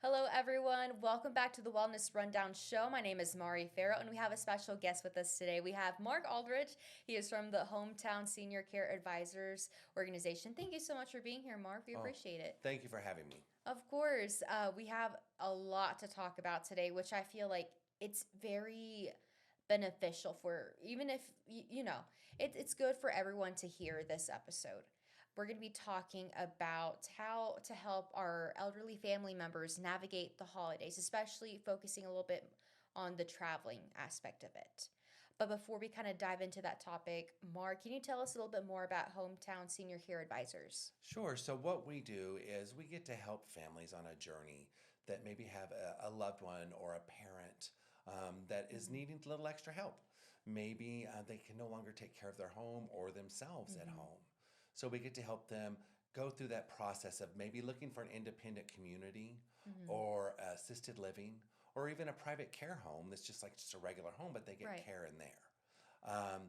Hello, everyone. Welcome back to the Wellness Rundown Show. My name is Mari Ferrel, and we have a special guest with us today. We have Mark Aldrich. He is from the Hometown Senior Care Advisors Organization. Thank you so much for being here, Mark. We Oh, appreciate it. thank you for having me. Of course, we have a lot to talk about today, which I feel like it's very beneficial for, even if, it's good for everyone to hear this episode. We're going to be talking about how to help our elderly family members navigate the holidays, especially focusing a little bit on the traveling aspect of it. But before we kind of dive into that topic, Mark, can you tell us a little bit more about Hometown Senior Care Advisors? Sure. So, what we do is we get to help families on a journey that maybe have a loved one or a parent that is Mm-hmm. needing a little extra help. Maybe they can no longer take care of their home or themselves at Mm-hmm. home. So, we get to help them go through that process of maybe looking for an independent community Mm-hmm. or assisted living or even a private care home that's just a regular home, but they get Right. care in there. Um,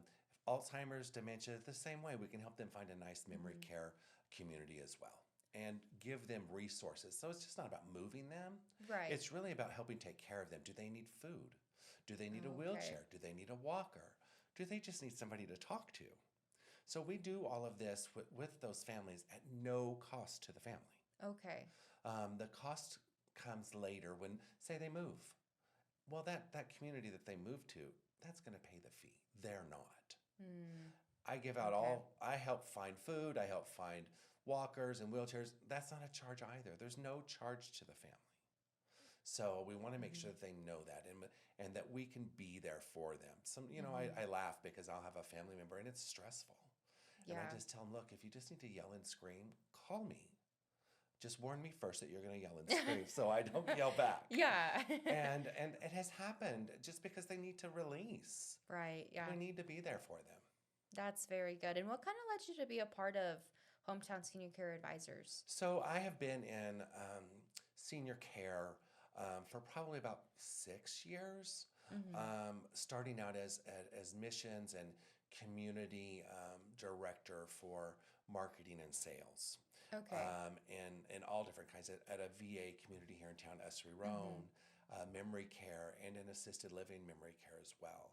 Alzheimer's, dementia, the same way. We can help them find a nice memory Mm-hmm. care community as well and give them resources. So it's just not about moving them, Right. it's really about helping take care of them. Do they need food? Do they need a Okay. wheelchair? Do they need a walker? Do they just need somebody to talk to? So we do all of this with those families at no cost to the family. Okay. The cost comes later when, say, they move. Well, that community that they move to, that's going to pay the fee. They're not. Mm. I give out Okay. I help find food, I help find walkers and wheelchairs. That's not a charge either. There's no charge to the family. So we want to make Mm-hmm. sure that they know that and that we can be there for them. Mm-hmm. I laugh because I'll have a family member and it's stressful. And I Yeah. just tell them, look, if you just need to yell and scream, call me. Just warn me first that you're going to yell and scream so I don't yell back. Yeah. And it has happened just because they need to release. Right. Yeah. We need to be there for them. That's very good. And what kind of led you to be a part of Hometown Senior Care Advisors? So I have been in senior care for probably about 6 years, Mm-hmm. starting out as missions and community director for marketing and sales, Okay. in all different kinds at a VA community here in town, Essery Mm-hmm. Roan, memory care, and an assisted living memory care as well.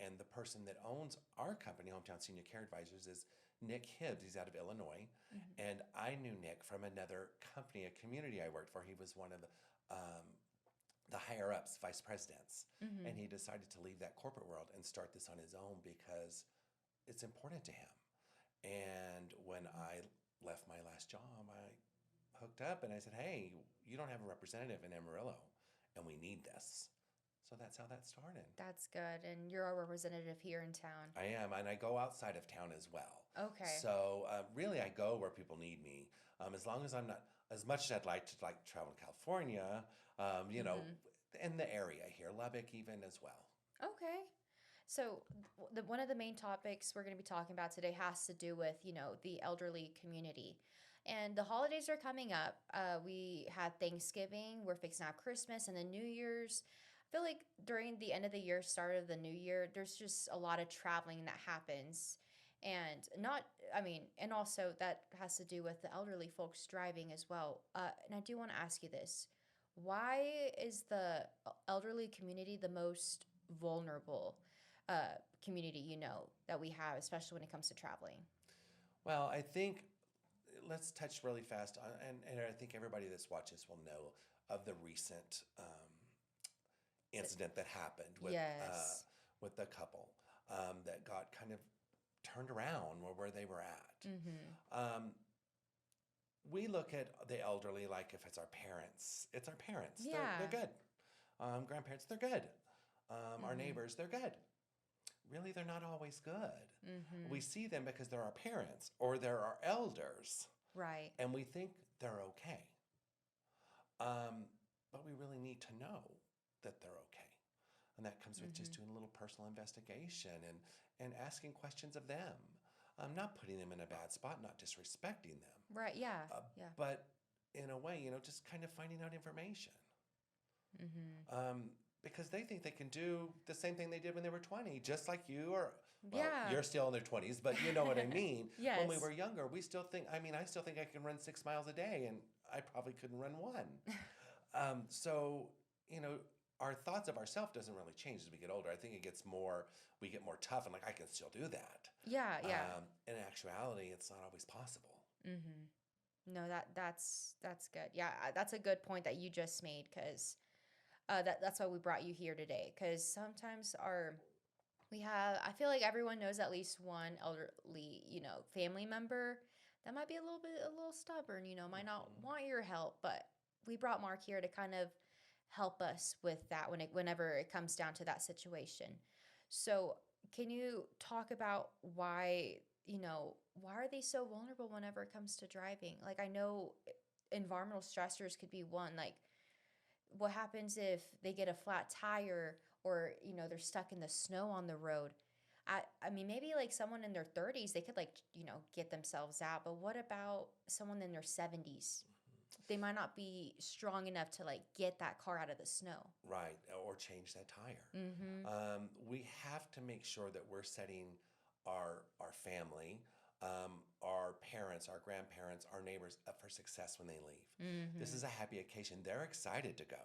And the person that owns our company, Hometown Senior Care Advisors, is Nick Hibbs. He's out of Illinois. Mm-hmm. And I knew Nick from another company, a community I worked for. He was one of the higher ups, vice presidents. Mm-hmm. And he decided to leave that corporate world and start this on his own because it's important to him. And when I left my last job, I hooked up and I said, hey, you don't have a representative in Amarillo, and we need this. So that's how that started. That's good. And you're a representative here in town. I am, and I go outside of town as well. Okay. So really, I go where people need me. As long as I'm not, as much as I'd like to travel to California, Mm-hmm. in the area here, Lubbock even as well. Okay. So one of the main topics we're going to be talking about today has to do with, the elderly community. And the holidays are coming up. We had Thanksgiving, we're fixing to have Christmas, and then New Year's. I feel like during the end of the year, start of the new year, there's just a lot of traveling that happens. And not, I mean, and also that has to do with the elderly folks driving as well. And I do want to ask you this. Why is the elderly community the most vulnerable community, that we have, especially when it comes to traveling? Well, I think let's touch really fast on, and I think everybody that's watched this will know of the recent incident that happened Yes. with the couple that got kind of turned around where they were at. Mm-hmm. Um, we look at the elderly like if it's our parents. It's our parents. They're Yeah. good. Grandparents, they're good. Our Mm-hmm. neighbors, they're good. Really, they're not always good. Mm-hmm. We see them because they're our parents or they're our elders, Right. and we think they're okay. Um, but we really need to know that they're okay. And that comes with Mm-hmm. just doing a little personal investigation and asking questions of them. Not putting them in a bad spot, not disrespecting them, Right. Yeah. uh, Yeah. but in a way, just kind of finding out information. Mm-hmm. Um, because they think they can do the same thing they did when they were 20, just like you, or, well, Yeah. you're still in their 20s, but you know what I mean. When we Yes. were younger, we still think, I mean, I still think I can run 6 miles a day, and I probably couldn't run one. So, you know, our thoughts of ourselves doesn't really change as we get older. I think it gets more, we get more tough and like, I can still do that. Yeah, yeah. In actuality, it's not always possible. Mm-hmm. No, that's good. Yeah, that's a good point that you just made because that's why we brought you here today. Because sometimes we have, I feel like everyone knows at least one elderly, family member that might be a little stubborn, might not Mhm. want your help. But we brought Mark here to kind of help us with that whenever it comes down to that situation. So, can you talk about why are they so vulnerable whenever it comes to driving? Like, I know environmental stressors could be one. Like, what happens if they get a flat tire or they're stuck in the snow on the road? I mean, maybe like someone in their 30s, they could, like, get themselves out, but what about someone in their 70s? They might not be strong enough to like get that car out of the snow. Right, or change that tire. Mm-hmm. We have to make sure that we're setting our family, our parents, our grandparents, our neighbors up for success when they leave. This Mm-hmm. is a happy occasion. They're excited to go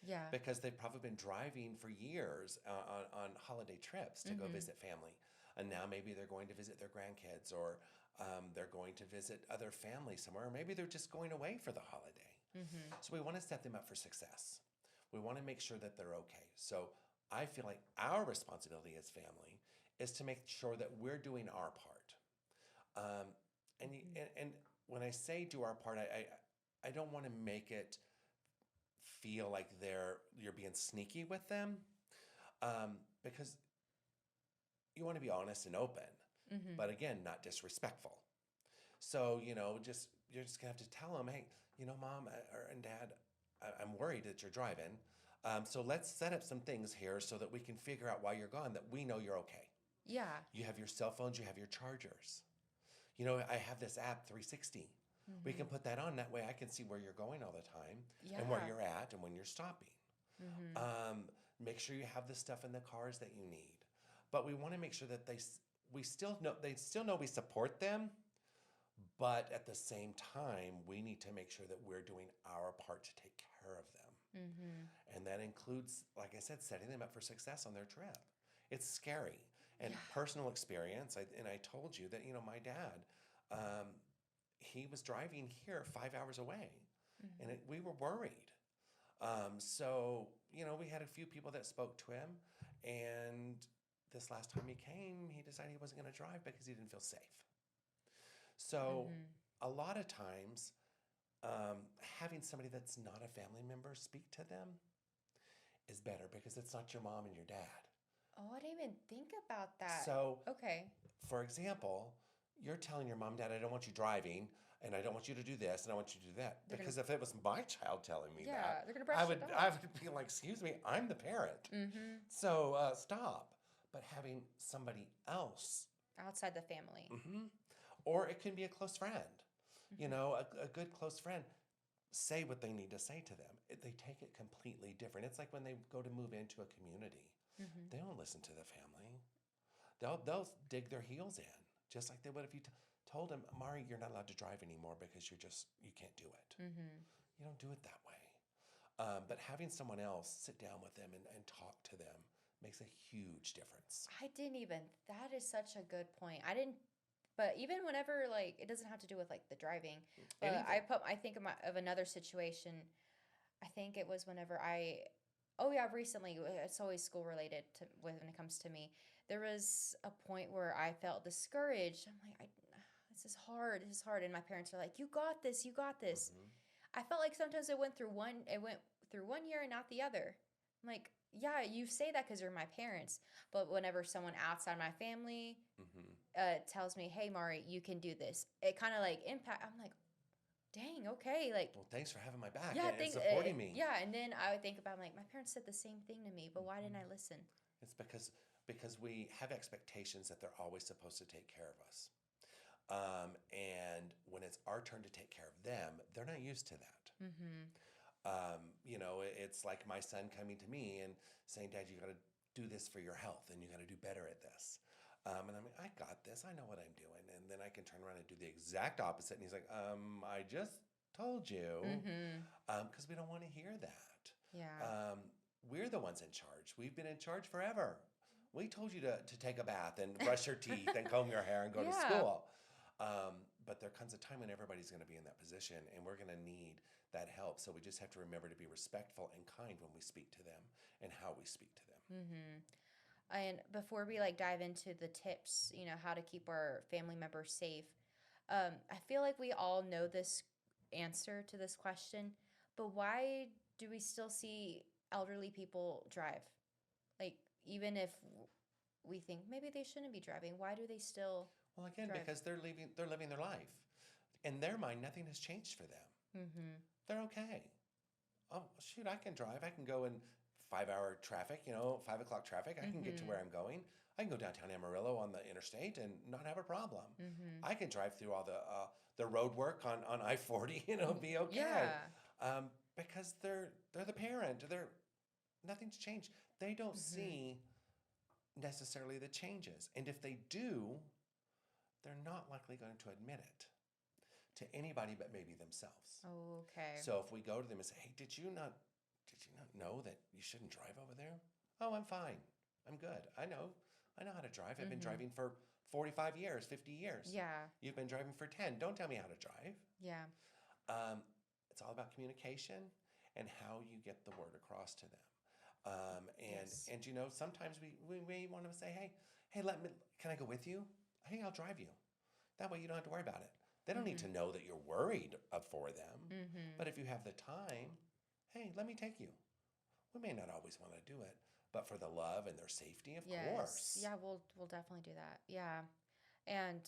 Yeah. because they've probably been driving for years on holiday trips to go Mm-hmm. visit family. And now maybe they're going to visit their grandkids, or they're going to visit other families somewhere, or maybe they're just going away for the holiday. Mm-hmm. So we want to set them up for success. We want to make sure that they're okay. So I feel like our responsibility as family is to make sure that we're doing our part. Um, and when I say do our part, I don't want to make it feel like you're being sneaky with them, because you want to be honest and open, Mm-hmm. but again, not disrespectful. So just you're just gonna have to tell them, hey, mom and dad, I'm worried that you're driving. So let's set up some things here so that we can figure out while you're gone that we know you're okay. Yeah. You have your cell phones, you have your chargers. I have this app 360. We Mm-hmm. can put that on. That way I can see where you're going all the time and where Yeah. you're at and when you're stopping. Mm-hmm. Um, Make sure you have the stuff in the cars that you need. But we want to make sure that we still know they still know we support them, but at the same time, we need to make sure that we're doing our part to take care of them. Mm-hmm. And that includes, like I said, setting them up for success on their trip. It's scary. And Yeah. personal experience, and I told you that, my dad, um, he was driving here 5 hours away, and Mm-hmm. we were worried. So, we had a few people that spoke to him, and this last time he came, he decided he wasn't going to drive because he didn't feel safe. So, Mm-hmm. a lot of times, having somebody that's not a family member speak to them is better because it's not your mom and your dad. Oh, I didn't even think about that. So, Okay. for example, you're telling your mom, dad, I don't want you driving, and I don't want you to do this, and I want you to do that. They're gonna, Because if it was my child telling me yeah, that, they're gonna I brush would it I off. would be like, excuse me, I'm the parent. Mm-hmm. So stop. But having somebody else, Outside the family. hmm or it can be a close friend, Mm-hmm. a good close friend, say what they need to say to them. They take it completely different. It's like when they go to move into a community, Mm-hmm. they don't listen to the family. They'll dig their heels in, just like they would if you told them, Mari, you're not allowed to drive anymore because you can't do it. Mm-hmm. You don't do it that way. But having someone else sit down with them and talk to them makes a huge difference. I didn't even. That is such a good point. I didn't. But even whenever, like, it doesn't have to do with like the driving. But Anything. I think of another situation. I think it was whenever I. Oh yeah, recently. It's always school related to when it comes to me. There was a point where I felt discouraged. I'm like, this is hard. This is hard. And my parents are like, you got this. You got this. Mm-hmm. I felt like sometimes it went through one year and not the other. I'm like, yeah, you say that because you're my parents, but whenever someone outside my family Mm-hmm. tells me, "Hey, Mari, you can do this," it kind of like impact. I'm like, dang, okay, like, Well, thanks for having my back yeah, and think, supporting me. yeah, and then I would think about like my parents said the same thing to me, but why didn't I Mm-hmm. listen? It's because we have expectations that they're always supposed to take care of us. And when it's our turn to take care of them, they're not used to that. Mm-hmm. It's like my son coming to me and saying, Dad, you got to do this for your health and you got to do better at this. And I'm like, I got this. I know what I'm doing. And then I can turn around and do the exact opposite. And he's like, I just told you, Mm-hmm. because we don't want to hear that. Yeah. Um, we're the ones in charge. We've been in charge forever. We told you to take a bath and brush your teeth and comb your hair and go to Yeah. school. But there comes a time when everybody's going to be in that position and we're going to need that help. So we just have to remember to be respectful and kind when we speak to them and how we speak to them. Mm-hmm. And before we like dive into the tips, how to keep our family members safe, I feel like we all know this answer to this question, but why do we still see elderly people drive? Like, even if we think maybe they shouldn't be driving, why do they still Well, again, drive? because they're living their life. In their mind, nothing has changed for them. Mm-hmm. They're okay. Oh, shoot, I can drive. I can go in 5 hour traffic, 5 o'clock traffic. I can get to Mm-hmm. where I'm going. I can go downtown Amarillo on the interstate and not have a problem. Mm-hmm. I can drive through all the road work on I-40, be okay. Yeah. Because they're the parent. Nothing's changed. They don't Mm-hmm. see necessarily the changes. And if they do, they're not likely going to admit it to anybody but maybe themselves. Okay. So if we go to them and say, "Hey, did you not know that you shouldn't drive over there?" "Oh, I'm fine. I'm good. I know how to drive. I've been Mm-hmm. driving for 45 years, 50 years. Yeah. You've been driving for 10. Don't tell me how to drive." Yeah. Um, it's all about communication and how you get the word across to them. Yes. And sometimes we may want to say, hey, can I go with you? Hey, I'll drive you. That way you don't have to worry about it. They don't need Mm-hmm. to know that you're worried for them. Mm-hmm. But if you have the time, hey, let me take you. We may not always want to do it, but for the love and their safety, of Yes. course. Yeah, we'll definitely do that. Yeah. And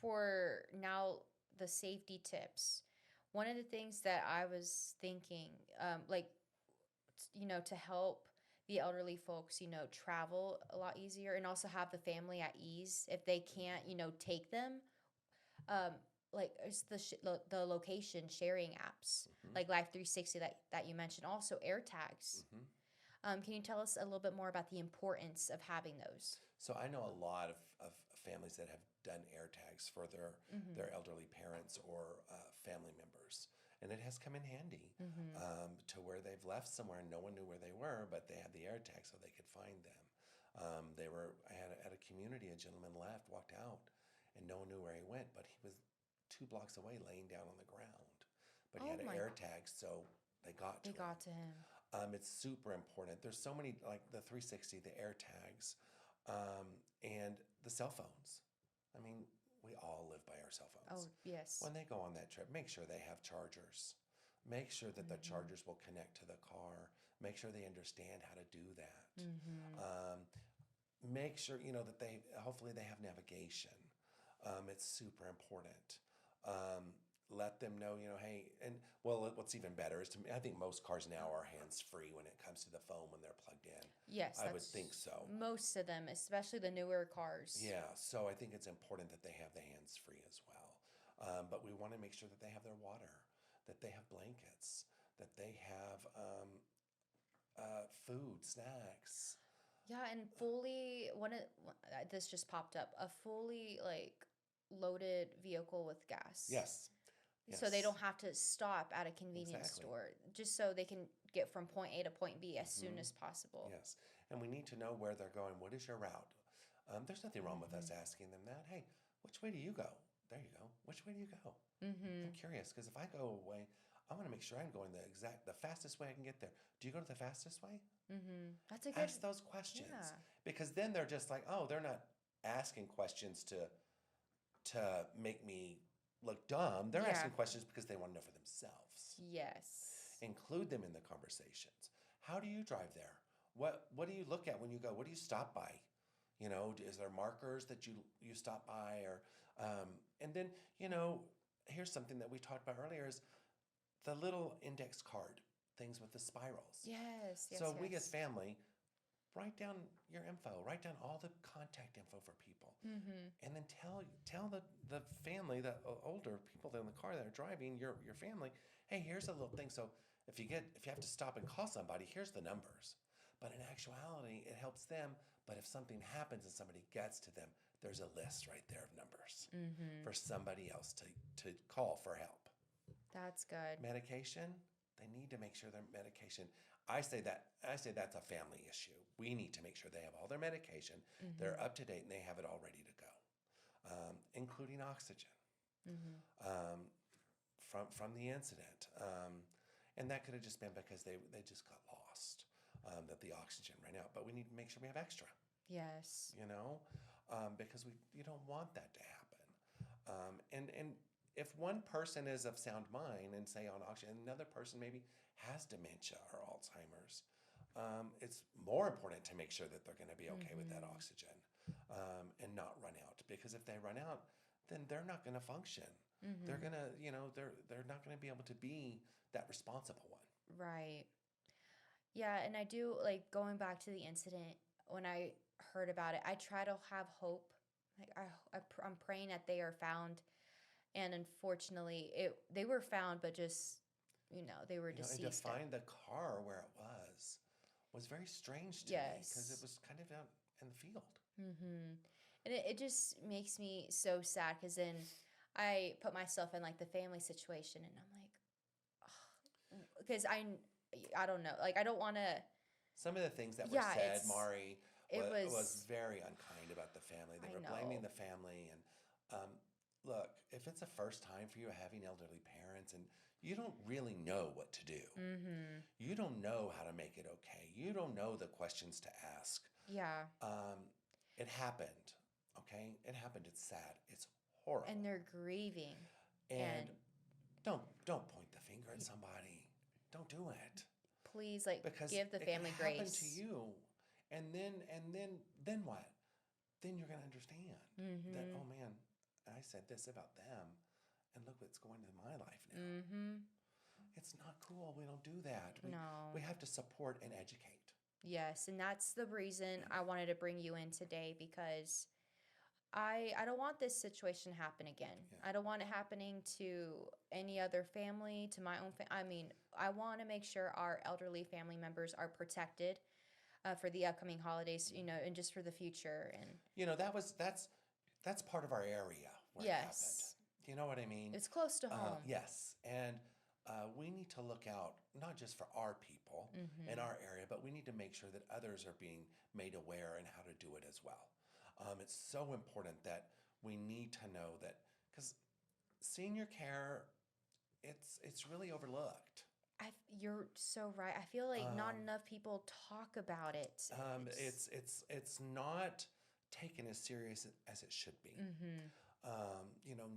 for now, the safety tips. One of the things that I was thinking, like, to help the elderly folks, travel a lot easier and also have the family at ease if they can't, take them. Um, like it's the location sharing apps, Hmm. like Life 360 that you mentioned. Also, air tags. Hmm. Can you tell us a little bit more about the importance of having those? So I know a lot of families that have done air tags for Mm-hmm. their elderly parents or family members. And it has come in handy Mm-hmm. to where they've left somewhere and no one knew where they were, but they had the air tag so they could find them. I had at a community, a gentleman left, walked out, and no one knew where he went, but he was 2 blocks away laying down on the ground. But he Oh had an my! air tag, so they got They to him. got to him. It's super important. There's so many, like the 360, the air tags, and the cell phones. I mean, we all live by our cell Oh phones. yes. When they go on that trip, make sure they have chargers. Make sure that the Mm-hmm. chargers will connect to the car. Make sure they understand how to do that. Mm-hmm. Um, Make sure, that hopefully they have navigation. It's super important. Let them know, hey, and well, what's even better is I think most cars now are hands free when it comes to the phone when they're plugged in. Yes, I would that's think so. most of them, especially the newer cars. Yeah, so I think it's important that they have the hands free as well. But we want to make sure that they have their water, that they have blankets, that they have food, snacks. Yeah, and fully this just popped up, a fully like loaded vehicle with gas. Yes, So they yes, don't have to stop at a convenience exactly. store, just so they can get from point A to point B as soon Hmm. as possible. Yes, and we need to know where they're going. What is your route? There's nothing wrong with us Mm-hmm. asking them that. Hey, which way do you go? There you go. Which way do you go? Mm-hmm. I'm curious because if I go away, I want to make sure I'm going the fastest way I can get there. Do you go to the fastest way? Mm-hmm. That's a good. Ask those questions Yeah. because then they're just like, oh, they're not asking questions to make me look dumb. They're Yeah. asking questions because they want to know for themselves. Yes. Include them in the conversations. How do you drive there? What do you look at when you go? What do you stop by? Is there markers that you stop by or and then here's something that we talked about earlier is the little index card things with the spirals. Yes. Yes. So we as Yes. family write down your info, write down all the contact info for people, Mm-hmm. and then tell the family, the older people that are in the car that are driving your family, hey, here's a little thing. So if you have to stop and call somebody, here's the numbers. But in actuality, it helps them. But if something happens and somebody gets to them, there's a list right there of numbers Mm-hmm. for somebody else to call for help. That's good. Medication, they need to make sure their medication. I say that's a family issue. We need to make sure they have all their medication, they're Mm-hmm. up to date, and they have it all ready to go, including oxygen Mm-hmm. um, from the incident. And that could have just been because they just got lost, that the oxygen ran out. But we need to make sure we have extra, Yes. because you don't want that to happen. And if one person is of sound mind and say on oxygen, and another person maybe has dementia or Alzheimer's, it's more important to make sure that they're going to be okay with that Mm-hmm. oxygen, and not run out. Because if they run out, then they're not going to function. They're Mm-hmm. gonna, they're not going to be able to be that responsible one. Right. Yeah, and I do like going back to the incident when I heard about it. I try to have hope. Like I'm praying that they are found, and unfortunately, they were found, but just they were And to deceased. find the car where it was very strange to me because it Yes. was kind of out in the field. Mm-hmm. And it just makes me so sad because then I put myself in like the family situation, and I'm like, because I don't know, like I don't want to. Some of the things that were Yeah, said, Mari, it was was. very unkind about the family. They I were blaming know. the family. And look, if it's the first time for you having elderly parents and you don't really know what to do, Mm-hmm. you don't know how to make it okay, you don't know the questions to ask. Yeah, Um, it happened, okay? It happened. It's sad. It's and horrible. they're grieving, And and don't point the finger at somebody. Don't do it. please, like, Because give the it can family happen to grace. you, and then what? Then you're gonna understand that, Mm-hmm. oh man, I said this about them, and look what's going to my life now. Mm-hmm. It's not cool. We don't do that. We No. have to support and educate. Yes, and that's the reason I wanted to bring you in today because I don't want this situation to happen again. Yeah. I don't want it happening to any other family, to my own I mean, I want to make sure our elderly family members are protected for the upcoming holidays, and just for the future. And That's part of our area where it happened. yes, You know what I mean? it's close to home. Yes, and we need to look out not just for our people in Mm-hmm. our area, but we need to make sure that others are being made aware and how to do it as well. It's so important that we need to know that because senior care, it's really overlooked. You're so right. I feel like not Um, enough people talk about it. it's not taken as serious as it should be. Mm-hmm.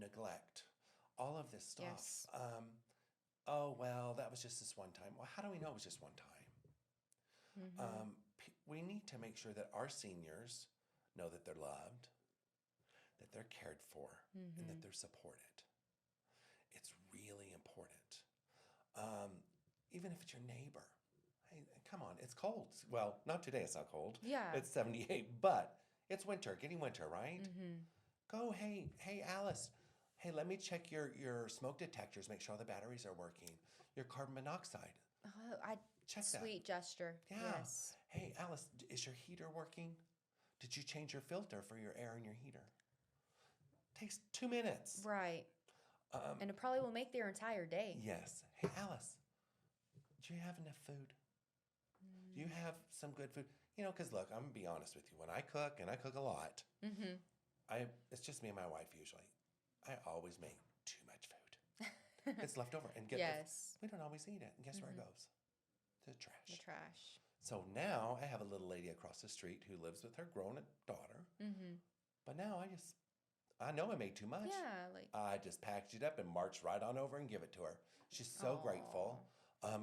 Neglect, all of this stuff. Yes. Oh, well, that was just this one time. Well, how do we know it was just one time? Mm-hmm. We need to make sure that our seniors know that they're loved, that they're cared for, and that Mm-hmm. they're supported. It's really important. Um, Even if it's your neighbor. Hey, come on, it's cold. Well, not today, it's not cold. Yeah. It's 78, but it's winter, getting winter, right? Mm-hmm. Go, hey, Alice. Hey, let me check your smoke detectors, make sure all the batteries are working. Your carbon monoxide. Oh, I Check that. sweet gesture. Yeah. Yes. Hey, Alice, is your heater working? Did you change your filter for your air in your heater? Takes 2 minutes. Right. Um, And it probably will make their entire day. yes. Hey, Alice, do you have enough food? Do you have some good food? Because look, I'm gonna be honest with you. When I cook, and I cook a lot, Mm-hmm. it's just me and my wife usually. I always make too much food. It's left over, and Yes. we don't always eat it. And guess where it Mm-hmm. goes? To the trash. The trash. So now I have a little lady across the street who lives with her grown daughter. Mm-hmm. But now I know I made too much. Yeah, like. I just packaged it up and marched right on over and give it to her. She's so grateful.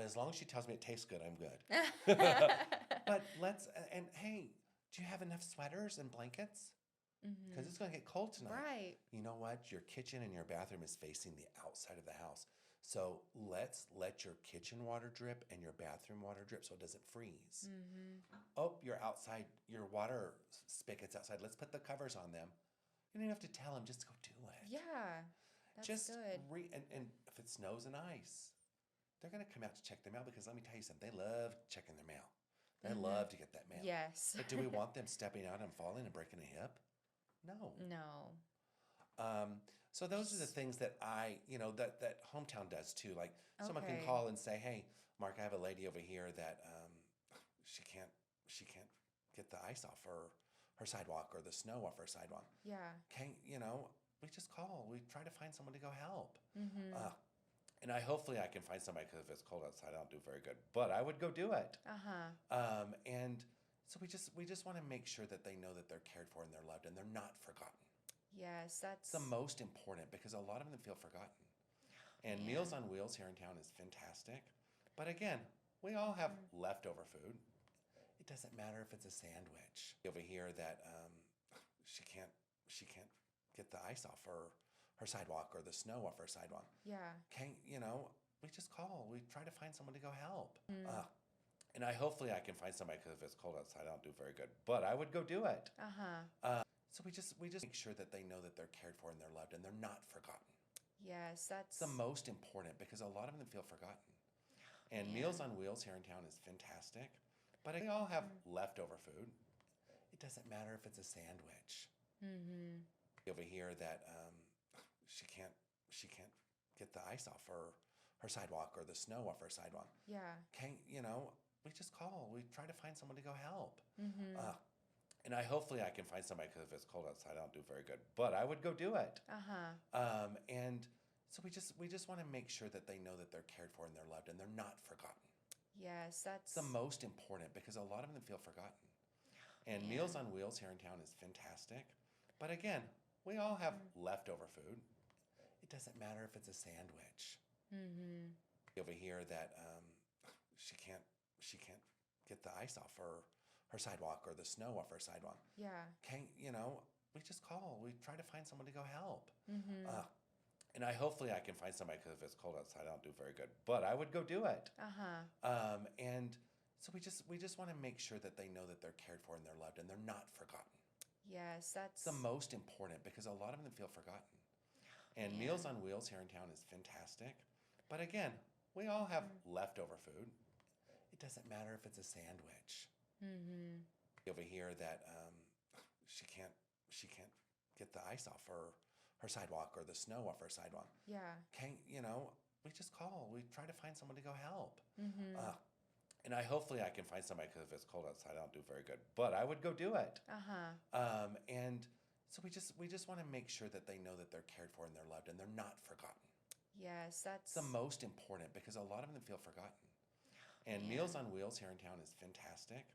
As long as she tells me it tastes good, I'm good. But and hey, do you have enough sweaters and blankets? Because Mm-hmm. it's going to get cold tonight. Right. You know what? Your kitchen and your bathroom is facing the outside of the house. So let's let your kitchen water drip and your bathroom water drip so it doesn't freeze. Mm-hmm. Oh, your water spigots outside. Let's put the covers on them. You don't even have to tell them, just go do it. Yeah. That's Just good. and if it snows and ice, they're going to come out to check their mail because let me tell you something, they love checking their mail. They Mm-hmm. love to get that mail. Yes. But do we want them stepping out and falling and breaking a hip? No. No. Um, So those are the things that that hometown does too. Like someone can Okay. call and say, "Hey, Mark, I have a lady over here that she can't she can't get the ice off her sidewalk or the snow off her sidewalk. Yeah. Can we just call? We try to find someone to go help. Mm-hmm. And hopefully I can find somebody because if it's cold outside, I don't do very good. But I would go do it. Uh-huh. And so we just want to make sure that they know that they're cared for and they're loved and they're not forgotten. Yes, It's the that's most important because a lot of them feel forgotten. And man. Meals on Wheels here in town is fantastic. But again, we all have leftover food. It doesn't matter if it's a sandwich over here that she can't get the ice off her sidewalk or the snow off her sidewalk. Yeah. Can we just call? We try to find someone to go help. Mm. And hopefully I can find somebody because if it's cold outside, I don't do very good. But I would go do it. Uh-huh. So we just make sure that they know that they're cared for and they're loved and they're not forgotten. Yes, It's that's the most important because a lot of them feel forgotten. And man. Meals on Wheels here in town is fantastic. But we all have leftover food. It doesn't matter if it's a sandwich Mm-hmm. over here that she can't get the ice off her sidewalk or the snow off her sidewalk. Yeah. Can we just call? We try to find someone to go help. Mm-hmm. And hopefully I can find somebody because if it's cold outside, I don't do very good. But I would go do it. Uh-huh. And so we just want to make sure that they know that they're cared for and they're loved and they're not forgotten. Yes, It's that's the most important because a lot of them feel forgotten. And man. Meals on Wheels here in town is fantastic. But again, we all have leftover food. It doesn't matter if it's a sandwich Mm-hmm. over here that she can't get the ice off her sidewalk or the snow off her sidewalk. Yeah. Can we just call? We try to find someone to go help. Mm-hmm. And hopefully I can find somebody because if it's cold outside, I don't do very good. But I would go do it. Uh-huh. And so we just want to make sure that they know that they're cared for and they're loved and they're not forgotten. Yes, It's that's the most important because a lot of them feel forgotten. And man. Meals on Wheels here in town is fantastic. But again, we all have leftover food. It doesn't matter if it's a sandwich Mm-hmm. over here that she can't get the ice off her sidewalk or the snow off her sidewalk. Yeah. Can we just call? We try to find someone to go help. Mm-hmm. And hopefully I can find somebody because if it's cold outside, I don't do very good. But I would go do it. Uh-huh. And so we just want to make sure that they know that they're cared for and they're loved and they're not forgotten. Yes, that's It's the most important because a lot of them feel forgotten. And man. Meals on Wheels here in town is fantastic.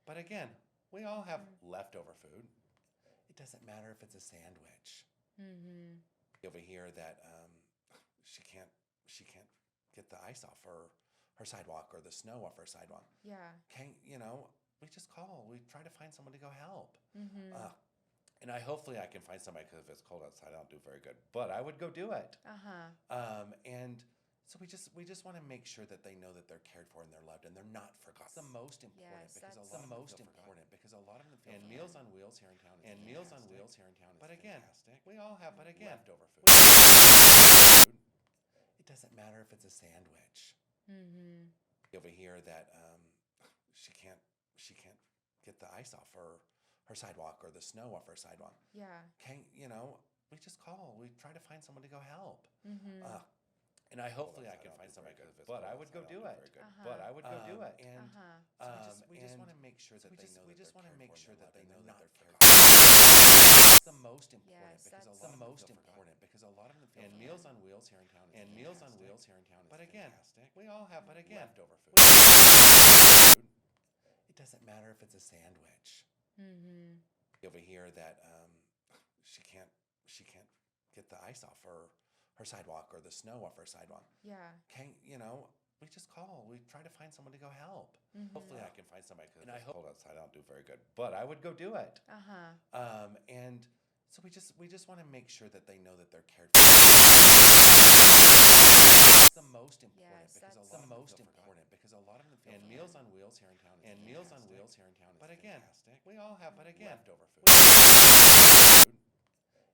But again, we all have leftover food. It doesn't matter if it's a sandwich Mm-hmm. over here that she can't get the ice off her sidewalk or the snow off her sidewalk. Yeah. Can we just call? We try to find someone to go help. Mm-hmm. And hopefully I can find somebody because if it's cold outside, I don't do very good. But I would go do it. Uh-huh. And so we just want to make sure that they know that they're cared for and they're loved and they're not forgotten. It's the most important Yes, because that's a lot of most important because a lot of them feel. And man. Meals on Wheels here in town is And Meals on Wheels here in town is but again, fantastic. We all have leftover food. It doesn't matter if it's a sandwich Mm-hmm. over here that she can't get the ice off her sidewalk or the snow off her sidewalk. Yeah. Can we just call? We try to find someone to go help. Mm-hmm. And hopefully I can find somebody because if it's but I would go do it. But I would go do it. And Uh-huh. so we just want to make sure that they know. We just want to make sure that they know that they're cared for. It's the most important Yes, because that's the most important because a lot of them feel. And man. Meals on Wheels here in town is Meals on Wheels here in town is but again, Mm-hmm. we all have leftover food. It doesn't matter if it's a sandwich Mm-hmm. over here that she can't get the ice off her sidewalk or the snow off her sidewalk. Yeah. Can we just call? We try to find someone to go help. Mm-hmm. Hopefully I can find somebody because I hope outside I don't do very good. But I would go do it. Uh-huh. And so we just want to make sure that they know that they're cared for. It's the most important Yes, because a that's lot of them feel forgotten because a lot of them feel. And Meals on Wheels here in town is and Meals on Wheels here in town is but again, we all have leftover food.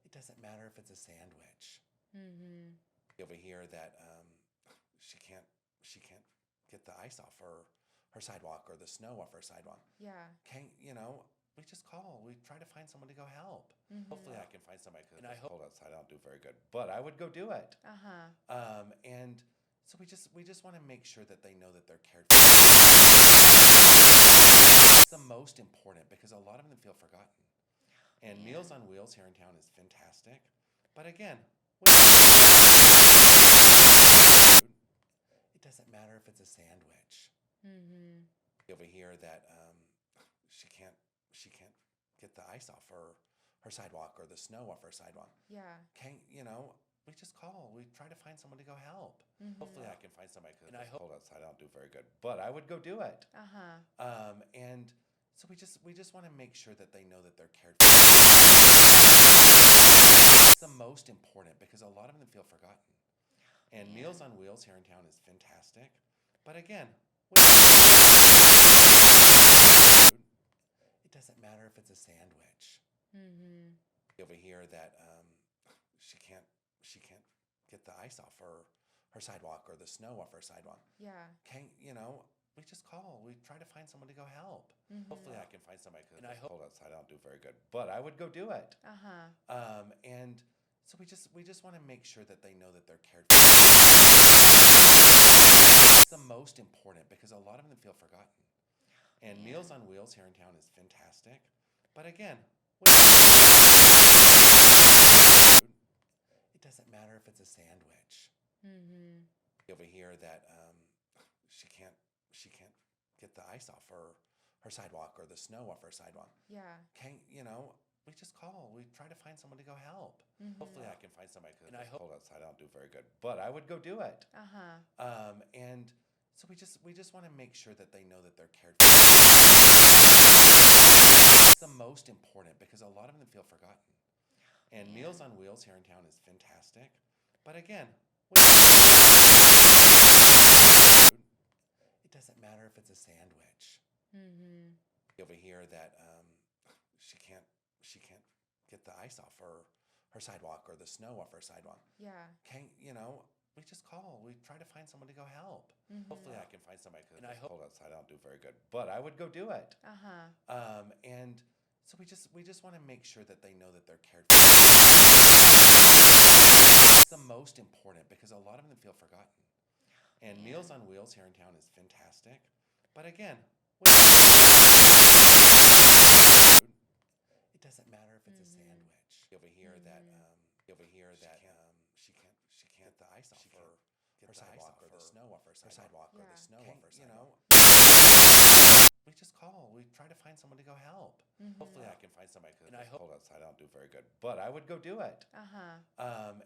It doesn't matter if it's a sandwich Mm-hmm. over here that she can't get the ice off her sidewalk or the snow off her sidewalk. Yeah. Can we just call. We try to find someone to go help. Mhm. Hopefully, I can find somebody. And I hope- Hold outside. I don't do very good, but I would go do it. Uh-huh. And so we just want to make sure that they know that they're cared for. It's the most important because a lot of them feel forgotten. And Yeah. Meals on Wheels here in town is fantastic, but again, it doesn't matter if it's a sandwich. Mhm. Over here that she can't get the ice off her sidewalk or the snow off her sidewalk. Yeah. Okay, we just call. We try to find someone to go help. Mhm. Hopefully, I can find somebody. And I hope- Hold outside. I don't do very good, but I would go do it. Uh-huh. And so we just want to make sure that they know that they're cared for. It's the most important because a lot of them feel forgotten. And Yeah. Meals on Wheels here in town is fantastic, but again, it doesn't matter if it's a sandwich. Mhm. Over here that she can't get the ice off her sidewalk or the snow off her sidewalk. Yeah. Okay, we just call. We try to find someone to go help. Mhm. Hopefully, I can find somebody. And I hope- Hold outside. I don't do very good, but I would go do it. Uh-huh. And so we just want to make sure that they know that they're cared for. It's the most important because a lot of them feel forgotten. And Yeah. Meals on Wheels here in town is fantastic, but again, it doesn't matter if it's a sandwich. Mhm. Over here that she can't get the ice off her sidewalk or the snow off her sidewalk. Yeah. Okay, we just call. We try to find someone to go help. Mhm. Hopefully, I can find somebody. And I hope- Hold outside. I don't do very good, but I would go do it. Uh-huh. And so we just want to make sure that they know that they're cared for. It's the most important because a lot of them feel forgotten. And Yeah. Meals on Wheels here in town is fantastic, but again, it doesn't matter if it's a sandwich. Mhm. Over here that she can't get the ice off her sidewalk or the snow off her sidewalk. Yeah. Okay, we just call. We try to find someone to go help. Mhm. Hopefully, I can find somebody. And I hope- Hold outside. I don't do very good, but I would go do it. Uh-huh. And so we just want to make sure that they know that they're cared for. It's the most important because a lot of them feel forgotten. And Yeah. Meals on Wheels here in town is fantastic, but again, it doesn't matter if it's a sandwich. Over here that she can't get the ice off her sidewalk or the snow off her sidewalk or Yeah. the snow Okay, off her sidewalk. We just call. We try to find someone to go help. Mhm. Hopefully, I can find somebody. And I hope- Hold outside. I don't do very good, but I would go do it. Uh-huh. And